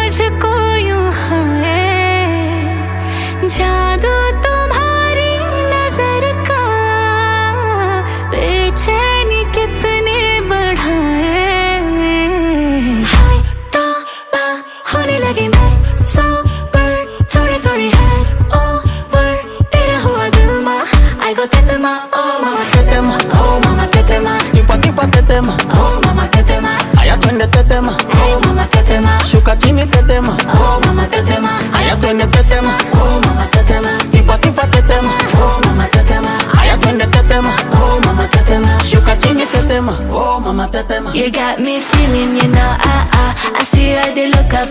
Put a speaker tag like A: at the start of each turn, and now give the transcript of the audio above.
A: मुझको यूं है जादू तुम्हारी नजर का बेचैनी कितने बढ़ाए हाय तौबा होने लगी मैं सोबर थोड़ी थोड़ी है ओवर तेरा हुआ दिल मा I go tetema oh mama tetema
B: Tipa tipa tetema
A: oh mama tetema
B: aya twende tetema
A: hey mama tetema
B: shuka chini tetema
A: oh mama tetema
B: aya twende tetema
A: oh mama tetema
B: tipa tipa tetema
A: oh mama tetema
B: aya twende tetema
A: oh mama tetema
B: shuka chini tetema oh mama tetema.
A: You got me feeling, you know, I see how they look up